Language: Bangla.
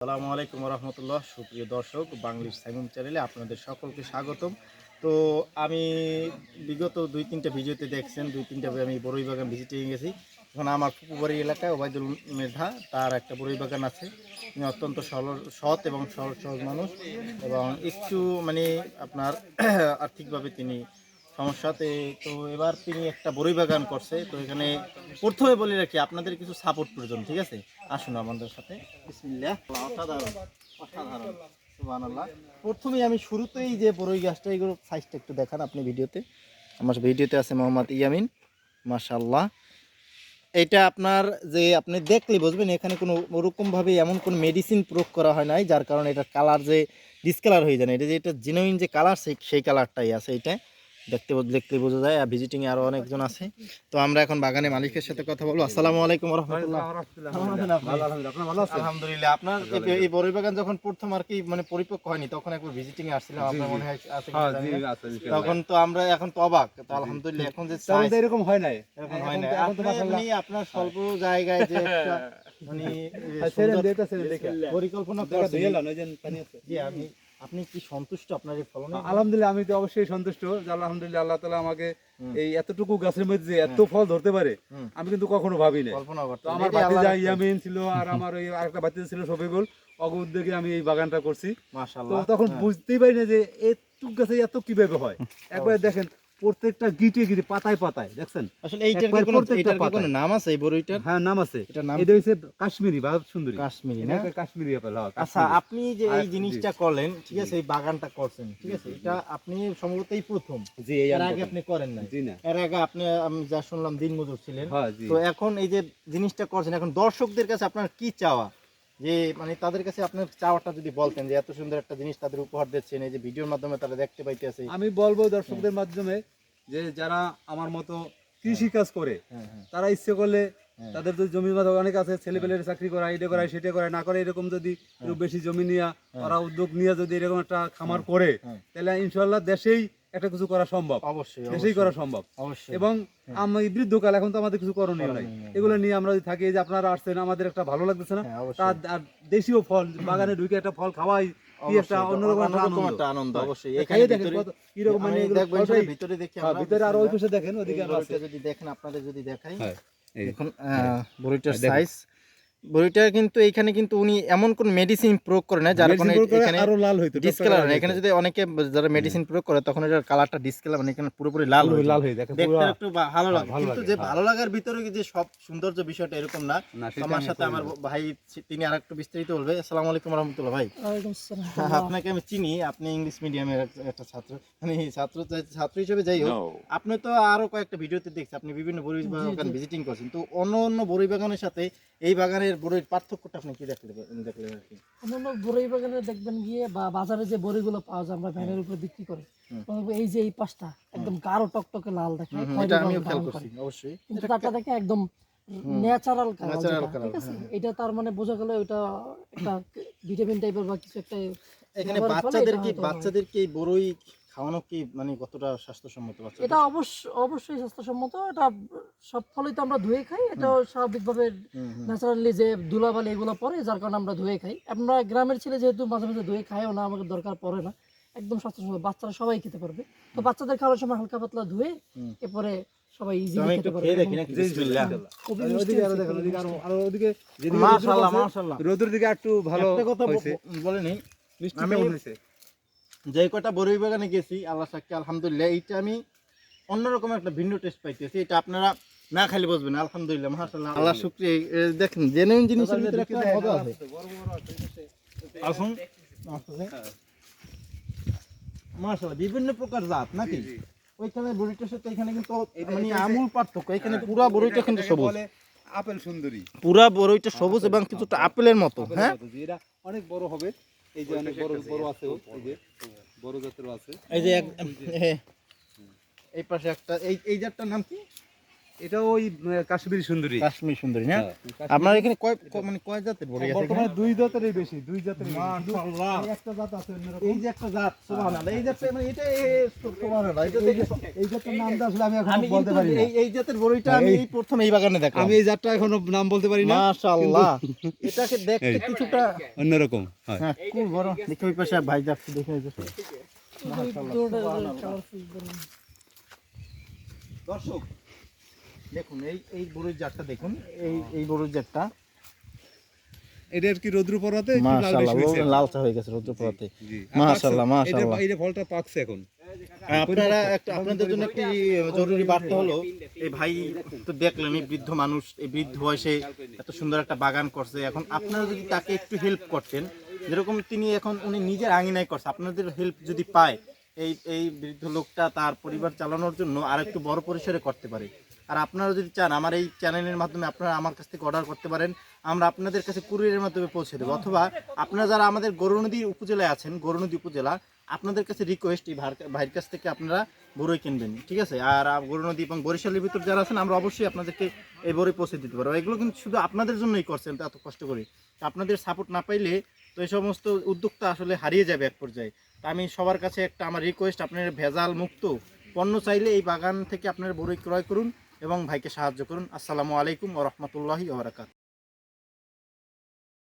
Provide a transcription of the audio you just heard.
আসসালামু আলাইকুম রহমতুল্লাহ। সুপ্রিয় দর্শক, বাংলিশ সাইমুম চ্যানেলে আপনাদের সকলকে স্বাগতম। তো আমি বিগত 2-3টা ভিডিওতে দেখছেন, 2-3টা আমি বড়ই বাগান ভিজিটিং গেছি। এখন আমার ফুপুবাড়ি এলাকায় ওবায়দুল মেধা, তার একটা বড়ই বাগান আছে। তিনি অত্যন্ত সৎ এবং সহজ মানুষ, এবং একটু মানে আপনার আর্থিকভাবে তিনি সমস্যাতে। তো এবার তিনি একটা বড়ই বাগান করছে। তো এখানে প্রথমে বলে রাখি, আপনাদের কিছু সাপোর্ট প্রয়োজন, ঠিক আছে? আসুন আমাদের সাথে। বিসমিল্লাহ। অসাধারণ, অসাধারণ, সুবহানাল্লাহ। প্রথমেই আমি শুরুতেই যে বড়ই গাছটা, এগুলো সাইজটা একটু দেখান আপনি ভিডিওতে। আমার ভিডিওতে আছে মোহাম্মদ ইয়ামিন, মাশাআল্লাহ। এটা আপনার যে আপনি দেখলে বুঝবেন, এখানে কোনো ওরকমভাবে এমন কোনো মেডিসিন প্রয়োগ করা হয় নাই, যার কারণে এটার কালার যে ডিসকালার হয়ে যায় না। এটা যে এটা জেনুইন যে কালার, সেই কালারটাই আছে। এটা দেখতে বোঝা যায়। আর ভিজিটিংয়ে আরও অনেকজন আছে। তো আমরা এখন বাগানের মালিকের সাথে কথা বলবো। আসসালামু আলাইকুম রহমতুল্লাহ। আলহামদুলিল্লাহ। আপনার এই বড়ই বাগান যখন প্রথম আর কি মানে পরিপক্ক হয়নি, তখন একবার ভিজিটিং এ আসছিলাম, আপনার মনে হয় আছে কিনা জানি না। তখন তো আমরা এখন তো অবাক। তো আলহামদুলিল্লাহ এখন যে সাইজ এরকম হয় নাই, এরকম হয় না। আপনি আপনার স্বল্প জায়গায় যে একটা মানে পরিকল্পনা করছেন। জি, আপনি কি সন্তুষ্ট আপনার এই ফলনে? আলহামদুলিল্লাহ, আমি তো অবশ্যই সন্তুষ্ট। আলহামদুলিল্লাহ, আল্লাহ তাআলা আমাকে এই এতটুকু গাছের মধ্যে এত ফল ধরতে পারে, আমি কিন্তু কখনো ভাবি নাই। তো আমার ভাতিজা ইয়ামিন ছিল, আর আমার ওই আরেকটা ভাতিজা ছিল শফিকুল, অগ উদ্যোগে আমি এই বাগানটা করছি। তো তখন বুঝতেই পারি না যে এতটুকু গাছে এত কিভাবে হয়। একবার দেখেন, প্রত্যেকটা গিটে গিটে পাতায় পাতায়, দেখছেন আসলে এইটার কি কোনো নাম আছে এই বড়ইটার? হ্যাঁ, নাম আছে। এটার নাম এটা হচ্ছে কাশ্মীরি বা সুন্দরী। কাশ্মীরি না? কাশ্মীরি আপেল। আচ্ছা, আপনি যে এই জিনিসটা করলেন, ঠিক আছে, এই বাগানটা করছেন, ঠিক আছে, এটা আপনি সম্ভবত এই প্রথম। জি, এর আগে আপনি করেন নাই? জি না। এর আগে আপনি, আমি যা শুনলাম, দিনমজুর ছিলেন। হ্যাঁ, জি। তো এখন এই যে জিনিসটা করছেন, এখন দর্শকদের কাছে আপনার কি চাওয়া? যে মানে তাদের কাছে আপনার চাওয়াটা যদি বলতেন, যে এত সুন্দর একটা জিনিস তাদের উপহার দিচ্ছেন, এই যে ভিডিওর মাধ্যমে তারা দেখতে পাইতেছে। আমি বলবো দর্শকদের মাধ্যমে যে যারা আমার মতো কৃষি কাজ করে, তারা ইচ্ছে করলে, তাদের তো জমি জমা অনেক আছে, ছেলেপেলের চাকরি করা, এটা করা সেটা করে না করে, এরকম যদি একটু বেশি জমি নিয়ে ওরা উদ্যোগ নিয়ে যদি এরকম একটা খামার করে, তাহলে ইনশাল্লাহ দেশেই একটা কিছু করা সম্ভব। অবশ্যই দেশেই করা সম্ভব। এবং আমি বৃদ্ধকাল, এখন তো আমাদের কিছু করণীয় নাই, এগুলো নিয়ে আমরা যদি থাকি, যে আপনারা আসছেন, আমাদের একটা ভালো লাগতেছে না, আর দেশীয় ফল বাগানে ঢুকে একটা ফল খাওয়াই কি একটা অন্যরকম একটা আনন্দ। অবশ্যই এখানে দেখেন কিরকম, মানে ভিতরে দেখি, ভিতরে আর ওই পাশে দেখেন, ওদিকে যদি দেখেন, আপনাদের যদি দেখাই, হ্যাঁ, এখন বড়িটার সাইজ, বড়িটা কিন্তু এইখানে কিন্তু উনি এমন কোন মেডিসিন প্রয়োগ করে না, যার কারণে এখানে আরো লাল হইতো, ডিসকালার হয়। এখানে যদি অনেকে যারা মেডিসিন প্রয়োগ করে, তখন এটার কালারটা ডিসকালার, মানে এখানে পুরোপুরি লাল হয়ে দেখে একটু ভালো লাগে। কিন্তু যে ভালো লাগার ভিতরে যে সব সৌন্দর্য, বিষয়টা এরকম না। আমার সাথে আমার ভাই, তিনি আরেকটু বিস্তারিত বলবে। আসসালামু আলাইকুম রাহমাতুল্লাহ। ভাই, আপনাকে আমি চিনি, আপনি ইংলিশ মিডিয়ামের একটা ছাত্র, মানে ছাত্র হিসেবে যাই হোক, আপনি তো আরো কয়েকটা ভিডিওতে দেখছি, আপনি বিভিন্ন বড়ই বাগান ভিজিটিং করছেন। তো অন্য বড়ই বাগানের সাথে এই বাগানের বড়ির পার্থক্যটা আপনি কি দেখলেন আর কি? অন্যান্য বড়ই বাগানে দেখবেন গিয়ে, বা বাজারে যে বড়িগুলো পাওয়া যায়, আমরা ভ্যানের উপরে বিক্রি করে, এই যে এই পাশটা একদম গাঢ় টকটকে লাল দেখায়, এটা আমিও খেয়াল করছি অবশ্যই। কিন্তু তারটা দেখে একদম ন্যাচারাল কালার, ঠিক আছে? এটা তার মানে বোঝা গেল এটা একটা ভিটামিন টাইপের বা কিছু একটা। এখানে বাচ্চাদেরকে এই বড়ই খাওয়ানো কি মানে কতটা স্বাস্থ্যসম্মত? এটা অবশ্যই স্বাস্থ্যসম্মত। এটা সব ফলই তো আমরা ধুয়ে খাই, এটা স্বাভাবিকভাবে ন্যাচারালি যে ধুলাবালি এগুলো পড়ে, যার কারণে আমরা ধুয়ে খাই। আমরা গ্রামের ছেলে যেহেতু মাঝে মাঝে ধুয়ে খাইও না, আমাদের দরকার পড়ে না, একদম স্বাস্থ্যসম্মত, বাচ্চারা সবাই খেতে পারবে। তো বাচ্চাদের খাওয়ার সময় হালকা পাতলা ধুয়ে, এরপরে সবাই ইজিলি খেতে পারবে। মাশাআল্লাহ, মাশাআল্লাহ। রোদের দিকে একটু ভালো হইছে, বলেনি মিষ্টি আমি কেমন হইছে? যে কটা বড়ই বাগানে গেছি, আল্লাহ সাক্ষী, আলহামদুলিল্লাহ, এইটা আমি অন্যরকম একটা ভিন্ন টেস্ট পাইতেছি। এটা আপনারা না খালি বুঝবেন। আলহামদুলিল্লাহ, মাশাআল্লাহ, আল্লাহ শুকরিয়া। দেখেন, জেনুইন জিনিসের ভিতরে একটা মজা আছে। আসুন, মাশাআল্লাহ, বিভিন্ন প্রকার জাত নাকি? ওইখানে বড়িটার সাথে এখানে কিন্তু মানে আমূল পার্থক্য। এখানে পুরা বড়িটা কিন্তু সবুজ, আপেল সুন্দরী, পুরা বড়ইটা সবুজ এবং কিছুটা আপেলের মতো। হ্যাঁ, এটা অনেক বড় হবে। এই যে অনেক বড় আছে, এই যে বড় জাতেরও আছে। এই যে এই পাশে একটা, এই জাতটার নাম কি? এটা ওই কাশ্মীরি সুন্দরী। কাশ্মীর সুন্দরী না? হ্যাঁ, আপনার এখানে মানে কয় জাতের বড়ি আছে এখানে? বর্তমানে 2 জাতেরই বেশি, 2 জাতেরই বেশি। মাশাআল্লাহ। এই একটা জাত আছে অন্যরকম। এই যে একটা জাত, সুবহানাল্লাহ, এই জাতটা মানে এটা সুবহানাল্লাহ, এটা এই জাতের নামটা আসলে আমি এখন আমি বলতে পারি না। এই জাতের বড়িটা আমি এই প্রথম এই বাগানে দেখলাম। আমি এই জাতটা এখনো নাম বলতে পারি না। মাশাআল্লাহ, এটাকে দেখতে কিছুটা অন্যরকম হয়। হ্যাঁ খুব বড়। দেখি ওই পাশে ভাই যাচ্ছে, দেখে এই পাশে। দর্শক দেখুন এই বড়ির জাতটা দেখুন, এই বড়ির জাতটা এটার কি রৌদ্র পড়াতে একটু লাল বেশি হয়েছে। মাশাআল্লাহ, লালচা হয়ে গেছে রৌদ্র পড়াতে। জি। মাশাআল্লাহ, মাশাআল্লাহ। এটা ফলটা পাকছে এখন। আপনাদের জন্য একটি জরুরি বার্তা হলো, এই ভাই তো দেখলেন এই বৃদ্ধ মানুষ এই বৃদ্ধ বয়সে এত সুন্দর একটা বাগান করছে। এখন আপনারা যদি তাকে একটু হেল্প করতেন, যেরকম তিনি এখন উনি নিজের আঙিনায় করছে, আপনাদের হেল্প যদি পায় এই বৃদ্ধ লোকটা তার পরিবার চালানোর জন্য আর একটু বড় পরিসরে করতে পারে। আর আপনারা যদি চান আমার এই চ্যানেলের মাধ্যমে আপনারা আমার কাছ থেকে অর্ডার করতে পারেন, আমরা আপনাদের কাছে কুরিয়ারের মাধ্যমে পৌঁছে দেবো। অথবা আপনারা যারা আমাদের গরুনদী উপজেলায় আছেন, গরুনদী উপজেলা, আপনাদের কাছে রিকোয়েস্ট এই ভাইয়ের কাছ থেকে আপনারা বড়ই কিনবেন, ঠিক আছে? আর গরুনদী এবং বরিশালের ভিতর যারা আছেন আমরা অবশ্যই আপনাদেরকে এই বড়ই পৌঁছে দিতে পারবো। এগুলো কিন্তু শুধু আপনাদের জন্যই করছেন, এত কষ্ট করে। আপনাদের সাপোর্ট না পাইলে তো এই সমস্ত উদ্যোক্তা আসলে হারিয়ে যাবে এক পর্যায়ে। তা আমি সবার কাছে একটা আমার রিকোয়েস্ট, আপনারা ভেজাল মুক্ত পণ্য চাইলে এই বাগান থেকে আপনারা বড়ই ক্রয় করুন এবং ভাইকে সাহায্য করুন। আসসালামু আলাইকুম ওয়া রাহমাতুল্লাহি ওয়া বারাকাতুহু।